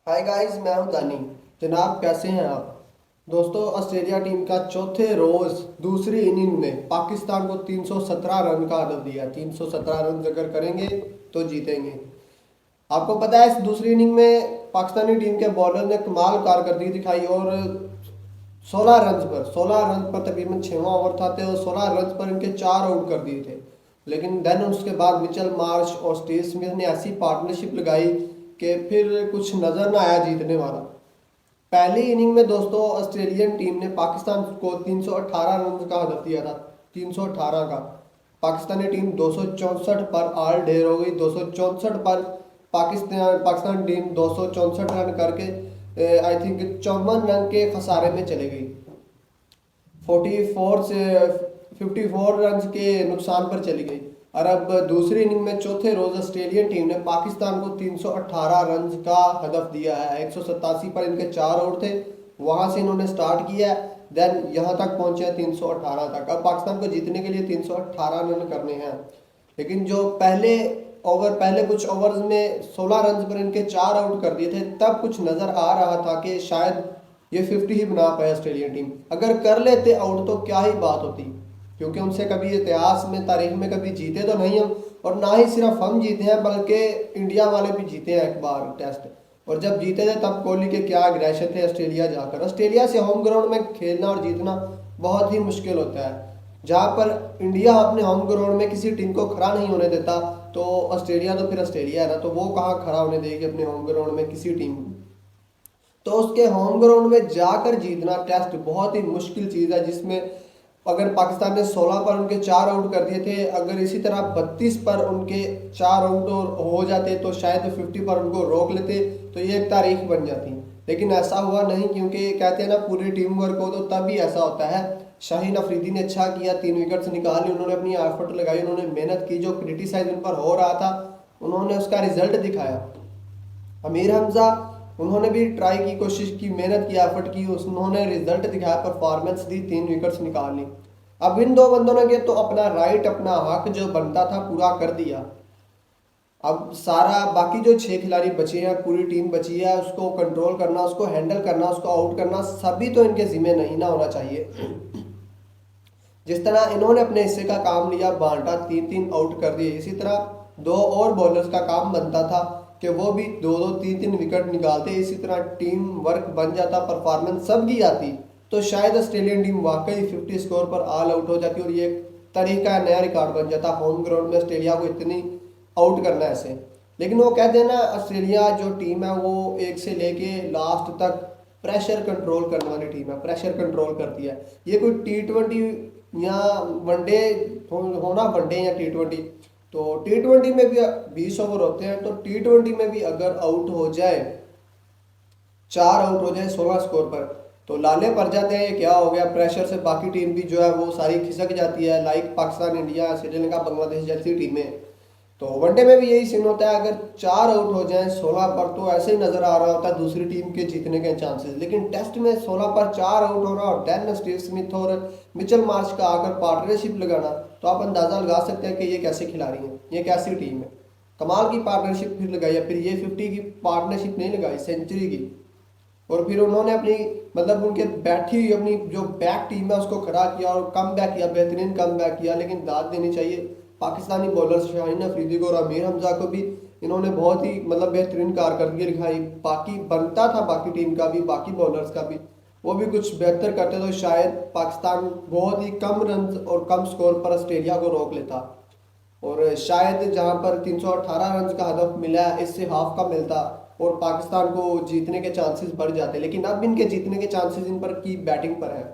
Hi guys, मैं हूं दानी। जनाब, कैसे हैं आप? दोस्तों, ऑस्ट्रेलिया टीम का चौथे रोज दूसरी इनिंग में पाकिस्तान को 317 रन का हदफ दिया। 317 रन अगर करेंगे तो जीतेंगे। आपको पता है, इस दूसरी इनिंग में पाकिस्तानी टीम के बॉलर ने कमाल कारकर्दगी दिखाई और 16 रन पर तकरीबन 6वां ओवर था तो 16 रन पर इनके 4 आउट कर दिए थे। लेकिन देन उसके बाद मिचेल मार्श और स्टीव स्मिथ ने ऐसी पार्टनरशिप लगाई कि फिर कुछ नजर ना आया जीतने वाला। पहली इनिंग में दोस्तों ऑस्ट्रेलियन टीम ने पाकिस्तान को 318 रन का हदफ दिया था। 318 का। पाकिस्तानी टीम 264 पर ऑल ढेर हो गई। 264 पर पाकिस्तान टीम 264 रन करके आई थिंक 54 रन के खसारे में चले गई। 44 से 54 रन के नुकसान पर चली गई। और अब दूसरी इनिंग में चौथे रोज ऑस्ट्रेलियन टीम ने पाकिस्तान को 318 रन का हदफ दिया है। 187 पर इनके 4 आउट थे। वहां से इन्होंने स्टार्ट किया, देन यहां तक पहुंचे हैं 318 तक। अब पाकिस्तान को जीतने के लिए 318 रन करने हैं। लेकिन जो पहले कुछ ओवर्स में 16 रन पर इनके 4 आउट कर दिए थे, तब कुछ नजर आ रहा था कि शायद ये 50 ही बना पाए ऑस्ट्रेलियन टीम। अगर कर लेते आउट तो क्या ही बात होती, क्योंकि उनसे कभी इतिहास में तारीख में कभी जीते तो नहीं हम। और ना ही सिर्फ हम जीते हैं बल्कि इंडिया वाले भी जीते हैं एक बार टेस्ट। और जब जीते थे तब कोहली के क्या अग्रेशन थे ऑस्ट्रेलिया जाकर। ऑस्ट्रेलिया से होम ग्राउंड में खेलना और जीतना बहुत ही मुश्किल होता है। जहाँ पर इंडिया अपने होम ग्राउंड में किसी टीम को खड़ा नहीं होने देता, तो ऑस्ट्रेलिया तो फिर ऑस्ट्रेलिया है ना, तो वो कहाँ खड़ा होने देगी अपने होम ग्राउंड में किसी टीम को। तो उसके होम ग्राउंड में जाकर जीतना टेस्ट बहुत ही मुश्किल चीज़ है, जिसमें अगर पाकिस्तान ने 16 पर उनके 4 आउट कर दिए थे, अगर इसी तरह 32 पर उनके 4 आउट और हो जाते तो शायद 50 पर उनको रोक लेते तो ये एक तारीख बन जाती। लेकिन ऐसा हुआ नहीं, क्योंकि कहते हैं ना, पूरी टीम वर्क हो तो तभी ऐसा होता है। शाहीन अफरीदी ने अच्छा किया, 3 विकेट्स निकाली, उन्होंने अपनी एफर्ट लगाई, उन्होंने मेहनत की। जो क्रिटिसाइज उन पर हो रहा था उन्होंने उसका रिजल्ट दिखाया। अमीर हमजा, उन्होंने भी ट्राई की, कोशिश की, मेहनत की, एफर्ट की, उन्होंने रिजल्ट दिखाया, परफॉर्मेंस दी, 3 विकेट्स निकाल ली। अब इन दो बंदों ने तो अपना राइट, अपना हक जो बनता था पूरा कर दिया। अब सारा बाकी जो 6 खिलाड़ी बचे हैं, पूरी टीम बची है, उसको कंट्रोल करना, उसको हैंडल करना, उसको आउट करना, सभी तो इनके जिम्मे नहीं ना होना चाहिए। जिस तरह इन्होंने अपने हिस्से का काम लिया, बांटा, 3-3 आउट कर दिए, इसी तरह दो और बॉलर्स का काम बनता था कि वो भी 2-2, 3-3 विकेट निकालते। इसी तरह टीम वर्क बन जाता, परफॉर्मेंस सबकी आती, तो शायद ऑस्ट्रेलियन टीम वाकई 50 स्कोर पर ऑल आउट हो जाती और ये एक तरीका, नया रिकॉर्ड बन जाता होम ग्राउंड में ऑस्ट्रेलिया को इतनी आउट करना ऐसे। लेकिन वो कहते हैं ना, ऑस्ट्रेलिया जो टीम है वो एक से लेके लास्ट तक प्रेशर कंट्रोल करने वाली टीम है, प्रेशर कंट्रोल करती है। ये कोई T20 या वनडे होना, वनडे या T20, तो T20 में भी 20 ओवर होते हैं, तो T20 में भी अगर आउट हो जाए, 4 आउट हो जाए 16 स्कोर पर, तो लाले पड़ जाते हैं। ये क्या हो गया, प्रेशर से बाकी टीम भी जो है वो सारी खिसक जाती है, लाइक पाकिस्तान, इंडिया, श्रीलंका, बांग्लादेश जैसी टीमें। तो वनडे में भी यही सीन होता है, अगर 4 आउट हो जाए 16 पर तो ऐसे ही नजर आ रहा होता है दूसरी टीम के जीतने के चांसेस। लेकिन टेस्ट में 16 पर 4 आउट हो रहा और डेन स्टीव स्मिथ और मिचेल मार्श का आकर पार्टनरशिप लगाना, तो आप अंदाजा लगा सकते हैं कि ये कैसे खिलाड़ी हैं, ये कैसी टीम है। कमाल की पार्टनरशिप फिर लगाई है। फिर ये 50 की पार्टनरशिप नहीं लगाई, सेंचुरी की। और फिर उन्होंने अपनी, मतलब उनके बैठी हुई अपनी जो बैक टीम है उसको खड़ा किया और कम बैक किया, बेहतरीन कम बैक किया। लेकिन दाद देनी चाहिए पाकिस्तानी बॉलर शाहीन अफरीदी को और आमिर हमजा को भी। इन्होंने बहुत ही मतलब बेहतरीन कारकर्दगी दिखाई। बाकी बनता था बाकी टीम का भी, बाकी बॉलर्स का भी, वो भी कुछ बेहतर करते तो शायद पाकिस्तान बहुत ही कम रन और कम स्कोर पर ऑस्ट्रेलिया को रोक लेता। और शायद जहां पर 318 रन का हदफ मिला है, इससे हाफ का मिलता और पाकिस्तान को जीतने के चांसेस बढ़ जाते। लेकिन अब इनके जीतने के चांसेस इन पर की बैटिंग पर है।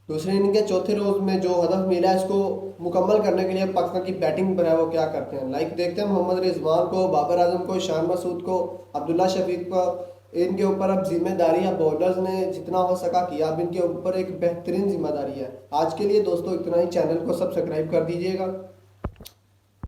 दूसरे इनिंग के चौथे रोज में जो हदफ मिला है, इसको मुकम्मल करने के लिए पाकिस्तान की बैटिंग पर है वो क्या करते हैं। लाइक देखते हैं, मोहम्मद रिजवान को, बाबर आजम को, शान मसूद को, अब्दुल्ला शफीक को, इनके ऊपर अब जिम्मेदारी है। बॉलर्स ने जितना हो सका किया, अब इनके ऊपर एक बेहतरीन जिम्मेदारी है। आज के लिए दोस्तों इतना ही। चैनल को सब्सक्राइब कर दीजिएगा।